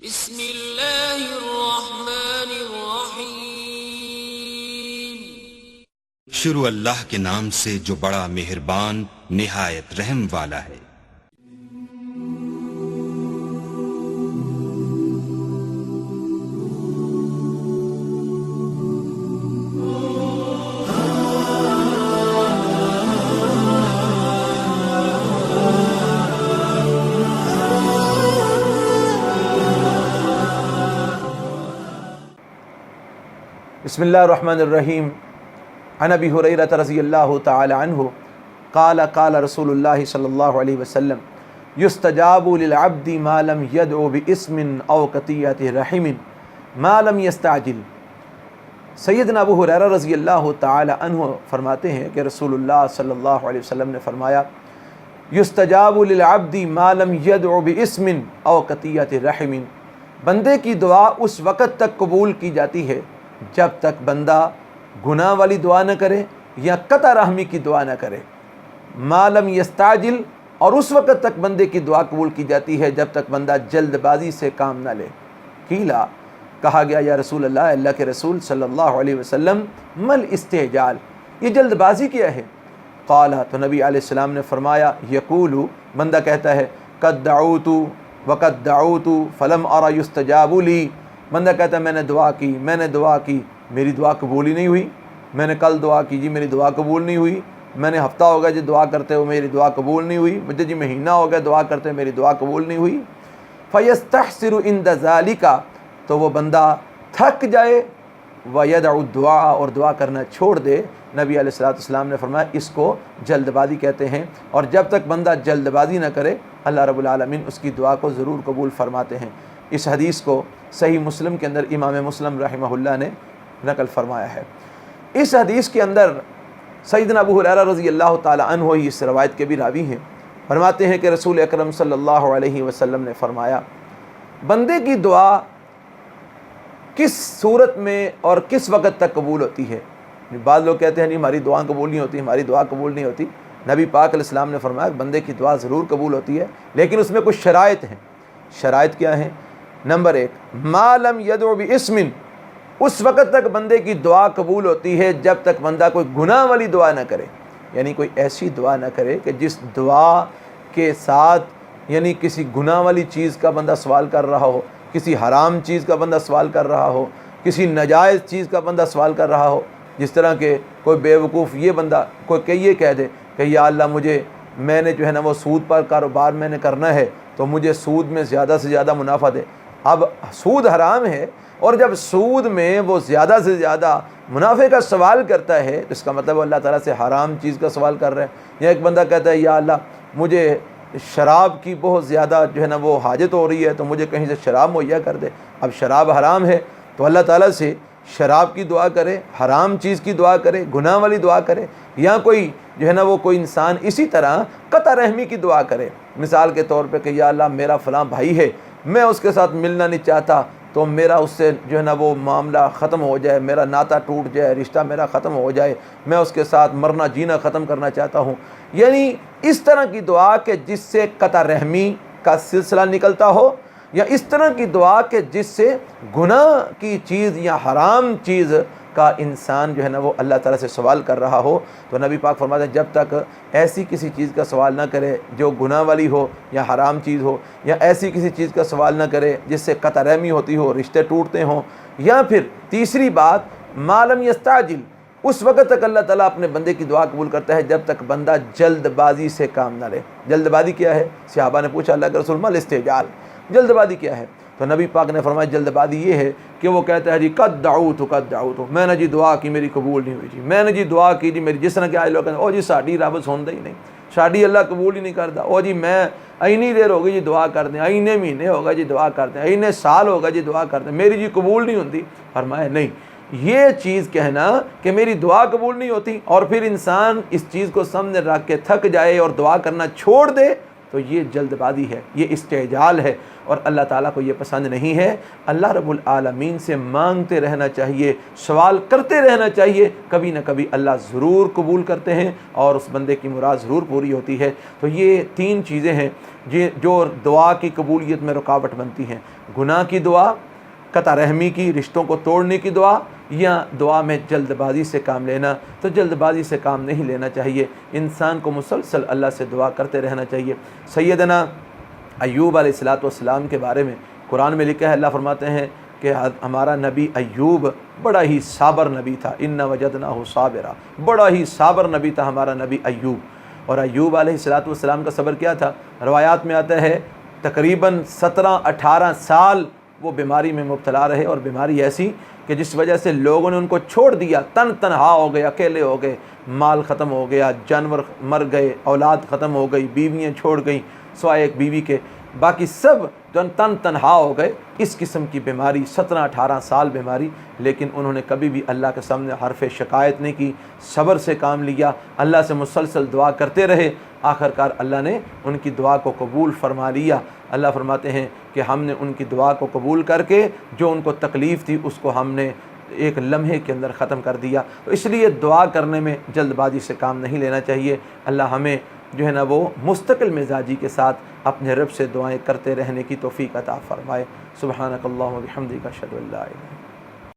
بسم اللہ الرحمن الرحیم۔ شروع اللہ کے نام سے جو بڑا مہربان نہایت رحم والا ہے۔ بسم اللہ الرحمن الرحیم۔ عن ابی ہریرہ رضی اللہ تعالی عنہ قال قال رسول اللہ صلی اللہ علیہ وسلم یستجاب للعبد ما لم يدعو باسم او قطیعۃ رحم ما لم یستعجل۔ سیدنا ابو ہریرہ رضی اللہ تعالی عنہ فرماتے ہیں کہ رسول اللہ صلی اللہ علیہ وسلم نے فرمایا یستجاب للعبد ما لم يدعو باسم او قطیعۃ رحم، بندے کی دعا اس وقت تک قبول کی جاتی ہے جب تک بندہ گناہ والی دعا نہ کرے یا قطع رحمی کی دعا نہ کرے۔ ما لم یستعجل، اور اس وقت تک بندے کی دعا قبول کی جاتی ہے جب تک بندہ جلد بازی سے کام نہ لے۔ قیلا، کہا گیا یا رسول اللہ، اللہ کے رسول صلی اللہ علیہ وسلم، مل استعجال، یہ جلد بازی کیا ہے؟ قالا، تو نبی علیہ السلام نے فرمایا یقول، بندہ کہتا ہے قد دعوت وقد دعوت فلم ارى یستجاب لی، بندہ کہتا ہے میں نے دعا کی میری دعا قبول ہی نہیں ہوئی، میں نے کل دعا کی جی میری دعا قبول نہیں ہوئی، میں نے ہفتہ ہو گیا جی دعا کرتے ہوئے میری دعا قبول نہیں ہوئی، مجھے جی مہینہ ہو گیا دعا کرتے میری دعا قبول نہیں ہوئی۔ فَيَسْتَحْسِرُ عِنْدَ ذَلِكَ، تو وہ بندہ تھک جائے، وَيَدْعُ الدُّعَاءَ، اور دعا کرنا چھوڑ دے۔ نبی علیہ السلام نے فرمایا اس کو جلد بازی کہتے ہیں، اور جب تک بندہ جلد بازی نہ کرے اللہ رب العالمین اس کی دعا کو ضرور قبول فرماتے ہیں۔ اس حدیث کو صحیح مسلم کے اندر امام مسلم رحمہ اللہ نے نقل فرمایا ہے۔ اس حدیث کے اندر سیدنا ابو ہریرہ رضی اللہ تعالی عنہ ہی اس روایت کے بھی راوی ہیں، فرماتے ہیں کہ رسول اکرم صلی اللہ علیہ وسلم نے فرمایا بندے کی دعا کس صورت میں اور کس وقت تک قبول ہوتی ہے؟ بعض لوگ کہتے ہیں نہیں ہماری دعا قبول نہیں ہوتی، ہماری دعا قبول نہیں ہوتی۔ نبی پاک علیہ السلام نے فرمایا بندے کی دعا ضرور قبول ہوتی ہے، لیکن اس میں کچھ شرائط ہیں۔ شرائط کیا ہیں؟ نمبر 1، ما لم يدعو باسم، اس وقت تک بندے کی دعا قبول ہوتی ہے جب تک بندہ کوئی گناہ والی دعا نہ کرے، یعنی کوئی ایسی دعا نہ کرے کہ جس دعا کے ساتھ یعنی کسی گناہ والی چیز کا بندہ سوال کر رہا ہو، کسی حرام چیز کا بندہ سوال کر رہا ہو، کسی ناجائز چیز کا بندہ سوال کر رہا ہو۔ جس طرح کہ کوئی بے وقوف یہ بندہ کوئی یہ کہہ دے کہ یا اللہ میں نے جو ہے نا وہ سود پر کاروبار میں نے کرنا ہے تو مجھے سود میں زیادہ سے زیادہ منافع دے۔ اب سود حرام ہے، اور جب سود میں وہ زیادہ سے زیادہ منافع کا سوال کرتا ہے تو اس کا مطلب وہ اللہ تعالیٰ سے حرام چیز کا سوال کر رہا ہے۔ یا ایک بندہ کہتا ہے یا اللہ مجھے شراب کی بہت زیادہ جو ہے نا وہ حاجت ہو رہی ہے تو مجھے کہیں سے شراب مہیا کر دے۔ اب شراب حرام ہے تو اللہ تعالیٰ سے شراب کی دعا کرے، حرام چیز کی دعا کرے، گناہ والی دعا کرے، یا کوئی جو ہے نا وہ کوئی انسان اسی طرح قطع رحمی کی دعا کرے، مثال کے طور پہ کہ یا اللہ میرا فلاں بھائی ہے، میں اس کے ساتھ ملنا نہیں چاہتا تو میرا اس سے جو ہے نا وہ معاملہ ختم ہو جائے، میرا ناطہ ٹوٹ جائے، رشتہ میرا ختم ہو جائے، میں اس کے ساتھ مرنا جینا ختم کرنا چاہتا ہوں۔ یعنی اس طرح کی دعا کہ جس سے قطع رحمی کا سلسلہ نکلتا ہو، یا اس طرح کی دعا کہ جس سے گناہ کی چیز یا حرام چیز کا انسان جو ہے نا وہ اللہ تعالیٰ سے سوال کر رہا ہو، تو نبی پاک فرماتے ہیں جب تک ایسی کسی چیز کا سوال نہ کرے جو گناہ والی ہو یا حرام چیز ہو، یا ایسی کسی چیز کا سوال نہ کرے جس سے قطع رحمی ہوتی ہو، رشتے ٹوٹتے ہوں، یا پھر تیسری بات ما لم یستعجل، اس وقت تک اللہ تعالیٰ اپنے بندے کی دعا قبول کرتا ہے جب تک بندہ جلد بازی سے کام نہ لے۔ جلد بازی کیا ہے؟ صحابہ نے پوچھا اللہ کے رسول مل استعجال، جلد بازی کیا ہے؟ تو نبی پاک نے فرمایا جلد بازی یہ ہے کہ وہ کہتا ہے جی قد دعوت، میں نے جی دعا کی میری قبول نہیں ہوئی، جی میں نے جی دعا کی جی میری، جس طرح کہ آئے لوگ کہتے ہیں او جی ساڑی رب سنتا ہی نہیں، ساڑی اللہ قبول ہی نہیں کرتا، او جی میں اینی دیر ہو گئی جی دعا کر دیں، اینے مہینے ہوگا جی دعا کر دیں، اینے سال ہوگا جی دعا کر دیں، میری جی قبول نہیں ہوتی۔ فرمایا نہیں، یہ چیز کہنا کہ میری دعا قبول نہیں ہوتی اور پھر انسان اس چیز کو سامنے رکھ کے تھک جائے اور دعا کرنا چھوڑ دے تو یہ جلد بازی ہے، یہ استعجال ہے۔ اور اللہ تعالیٰ کو یہ پسند نہیں ہے۔ اللہ رب العالمین سے مانگتے رہنا چاہیے، سوال کرتے رہنا چاہیے، کبھی نہ کبھی اللہ ضرور قبول کرتے ہیں اور اس بندے کی مراد ضرور پوری ہوتی ہے۔ تو یہ 3 چیزیں ہیں جو دعا کی قبولیت میں رکاوٹ بنتی ہیں: گناہ کی دعا، قطع رحمی کی، رشتوں کو توڑنے کی دعا، یا دعا میں جلد بازی سے کام لینا۔ تو جلد بازی سے کام نہیں لینا چاہیے، انسان کو مسلسل اللہ سے دعا کرتے رہنا چاہیے۔ سیدنا ایوب علیہ السلام کے بارے میں قرآن میں لکھا ہے، اللہ فرماتے ہیں کہ ہمارا نبی ایوب بڑا ہی صابر نبی تھا، اِنَّا وَجَدْنَاهُ صَابِرًا، بڑا ہی صابر نبی تھا ہمارا نبی ایوب۔ اور ایوب علیہ السلام کا صبر کیا تھا؟ روایات میں آتا ہے تقریباً 17-18 سال وہ بیماری میں مبتلا رہے، اور بیماری ایسی کہ جس وجہ سے لوگوں نے ان کو چھوڑ دیا، تنہا ہو گئے، اکیلے ہو گئے، مال ختم ہو گیا، جانور مر گئے، اولاد ختم ہو گئی، بیویاں چھوڑ گئیں سوائے ایک بیوی کے، باقی سب جو تنہا ہو گئے۔ اس قسم کی بیماری، 17-18 سال بیماری، لیکن انہوں نے کبھی بھی اللہ کے سامنے حرف شکایت نہیں کی، صبر سے کام لیا، اللہ سے مسلسل دعا کرتے رہے۔ آخرکار اللہ نے ان کی دعا کو قبول فرما لیا۔ اللہ فرماتے ہیں کہ ہم نے ان کی دعا کو قبول کر کے جو ان کو تکلیف تھی اس کو ہم نے ایک لمحے کے اندر ختم کر دیا۔ تو اس لیے دعا کرنے میں جلد بازی سے کام نہیں لینا چاہیے۔ اللہ ہمیں جو ہے نا وہ مستقل مزاجی کے ساتھ اپنے رب سے دعائیں کرتے رہنے کی توفیق عطا فرمائے۔ سبحانک اللہم و بحمدک، اشہد ان لا الہ الا انت۔